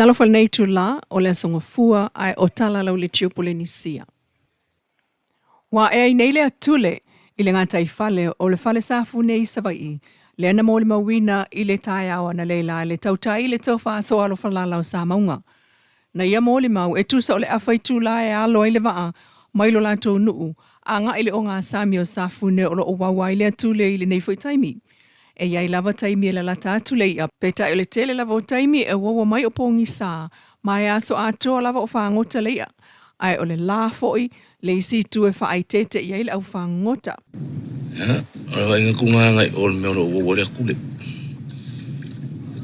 Talofal nei tu la o le songa fua ai o tala lau le tio Polynesia. Wa e nei le atule i le ngata i fale o le fale safu nei savai. Le ana mo le mawina i le tai awa na leila le tautai le taufa so alo falala o Samoan. Na ia mo le mau e tusa o le awhai tula e alo i le waa mailo lantou nuu a nga i le o ngā sami o safu ne o lo o wawai le atule i le nei fwoi taimi. E iai lava taimi e la lata atule i a peta o le tele lava o taimi e wawa mai o pongi sa mai aso atoa lava o whaangota leia. Ai o le la foi le isi tu e whaai tete i ai le au whaangota. Ala inga kunga ngai o le mea o wawa le akule.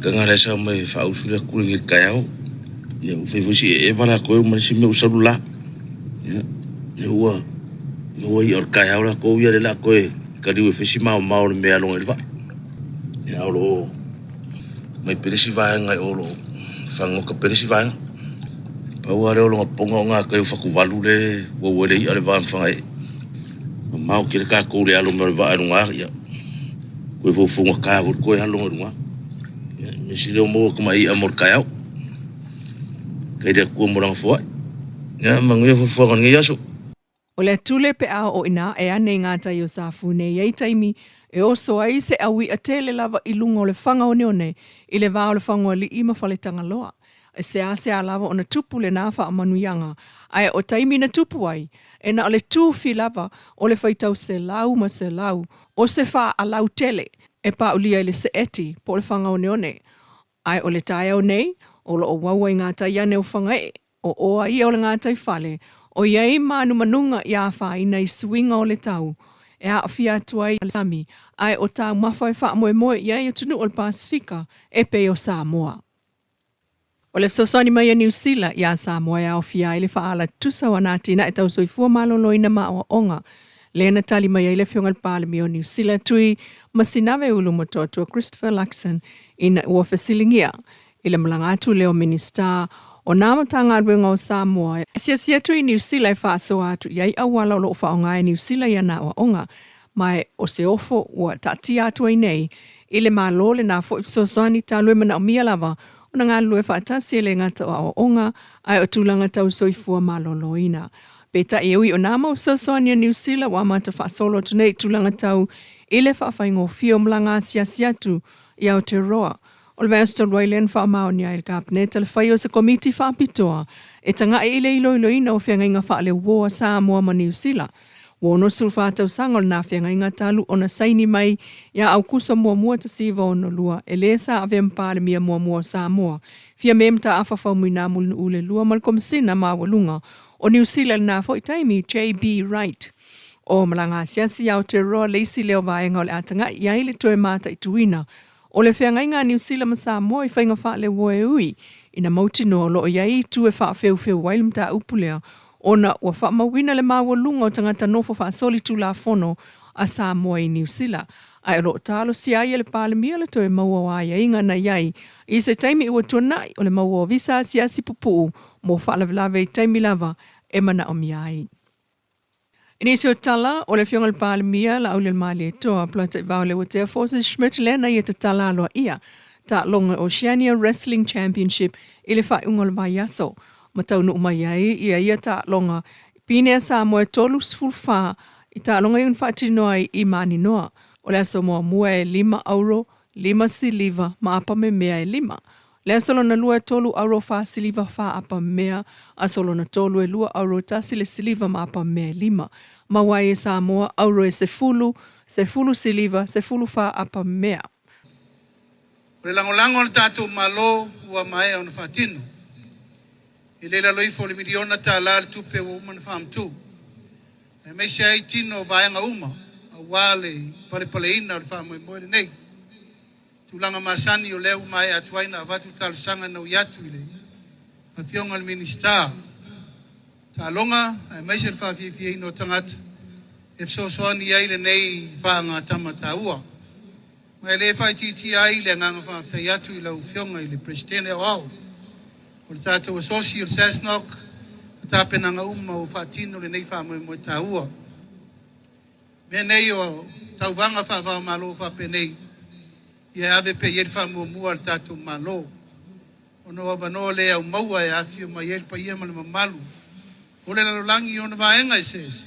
Ka ngā resa mai whaausu le akule ngi kai au. Ia uwhaifusi e wala koe umarisi mea usaru la. Ia ua i or kai au la koe ia le la koe ka riu e whesi mao le mea longa i le wa. Ia olo mai peresi vaenga olo whangoka peresi vaenga. Pau are olo ponga o ngā kai whakuwalu le wawa le i ale vaan whangai. Mau kere ka kou le alo mea le waa runga ia. Koe whauwhunga ka wur koe halonga runga. Mesi leo mo kuma i amor kai au. Kai rea kua moranga fua. Ia manguia whawhua ngi aso. O le tule pe a o ina e ane ngata i o safu ne iei taimi e oso ai se awi a tele lava i lunga o le whanga o neone i le vā o le whanga o li ima whaletanga loa. E se a lava o na tupu le nāwha a manuianga. Ai o taimi na tupu ai, e na o le tūwhi lava o le whaitau se lau ma se lau, o se wha a lau tele, e pa ulia i le se eti po le whanga o neone. Ai o le tae au nei, o lo o wawa i ngātai ane o whangai, o oa i o le ngātai whale, o iei manu manunga i a whaina i swinga o le tau, e a fia tuai al sami, ai o tau mawhai wha moe moe iei o tunu o le Pasifika, e pe o Samoa. O le sosoni mai a New Zealand i a Samoa e a o fia i le whaala tusa wa nātina e tau soifua maloloina ma o onga. Le na tali mai le fionga le pālemi o New Zealand tui masinawe ulu mototua Christopher Luxon ina ua fesilingia. I le malangatu leo minister o nāmatanga ruenga o Samoa. Sia tui New Zealand whaaso atu iai awala o lo whaonga e New Zealand ia na o onga. Mai o se ofo ua tati atu ai nei i le malo le na fo ifsosani ta lue mana o mia lava o na ngā lue whaatasi e le ngata o onga ai o tūlanga tau soifua maloloina. Peta e ui o nāma ifsosani a New Zealand wa mata whaasolo tunei tūlanga tau i le whaafaingo fio mlanga siasiatu i Aotearoa. O le Master Royland whaamao ni aile kapneta le whai o se komiti whaapitoa e tanga e ile iloiloina o whiangainga whaale woa Samoa ma New Zealand. Wono sulfata usanga na whiangainga talu o na saini mai ia au kusa mua ta siva o no lua e le sa ave mpale mia mua Samoa. Fia memta awhawhau muina mulu ule lua malkomsina mawalunga o New Zealand na fo itaimi J.B. Wright. O malanga siasi Aotearoa leisi leo vaenga o le atanga ia ile toe mata ituina. O le whiangainga New Zealand ma Samoa i whainga whaale woe ui ina mautino lo o iai tu e wha feu wailimta upulea ona ua whaamawina le mawalunga o tangata nofo whaasoli tu la fono a Samoa i New Zealand. Ai lo talo si ai le palemia le toe maua waia inga na iai i se taimi i watunai o le maua visa siasi pupu mo whaalawelawe i taimi lava e mana o miai. Inisio TALA o le fionga le palemia la au le mali e toa plata i vau le Watea Forces Schmidt lena i te TALA aloa ia ta longa Oceania Wrestling Championship i le whaiunga le mai aso. Matau nu mai ai ia ta longa pine a Samoa tolu sfulfa i ta longa iun whaatinoa i mani noa. O le aso mua e €5, 5 siliva ma apa me mea e 5. Le aso lona lua e tolu euro fa siliva fa apa mea, aso lona tolu e €2 tasi le siliva ma apa mea e 5. Ma wai e Samoa euro e se fulu siliva, se fulu fa apa mea. O le langolango le tātou malo ua mai au na whaatino. I leila loifo le miliona TALA le tupe o umana whaamtu. E meise ai tino vaenga uma, a wale pale-paleina o le whaamoe le nei. Tūlanga masani o leo mai atuaina avatu talusanga na uiatu i le. A fionga le minister. Tālonga, e meise le whaafifia ino tangata. E fsosoani ai le nei whaanga tamata ua. Mai le whaititi ai le nganga whaaftai atu i lau fionga i le presidente au au. O le tātou asosi o le Sasnok, o tāpenanga uma o whaatino le nei whaamoe tāua. Mea nei o tauwanga whaafao malo whaapenei, ia ave pe ieri whaamuamua le tātou malo. Ono wavanoa le au maua e afio mai el pa ia ma le mamalu. O le lalolangi ona vaenga i sese.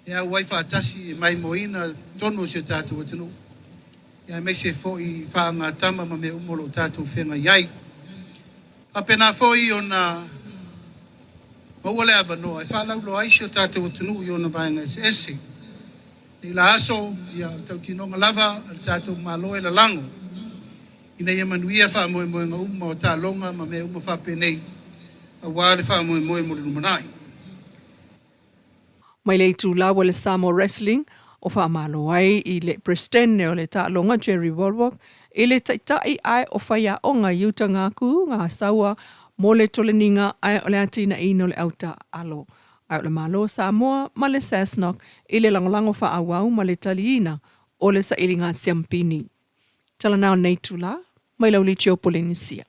E au wai whaatasi e mai moina tonu se tātou atinu. Ia me se fo i whaanga tama ma me umolo tātou whenga iai. A pena fo i ona maua le avanoa. E whalaulo aisio tātou atinu i ona vaenga i sese. Ni la aso ia tau tinonga lava al tātou maloe la lango. Ina ia manuia wha moe moe ngā uma o tā longa ma me uma whape nei. A wāre wha moe moe mo le numanai. Mai le tu lawa le Samoa Wrestling o wha amalo ai i le Preston o le tā longa Jerry Volvok i le taitai ai o whaia o ngā iuta ngāku ngā saua mo le toleninga ai o le atina ino le auta alo. Ai o le malo Samoa ma le Cessnock i le langolango wha awau ma le taliina o le sa iringa siampini. Tala nao nei tu la, mai lau li tio Polynesia.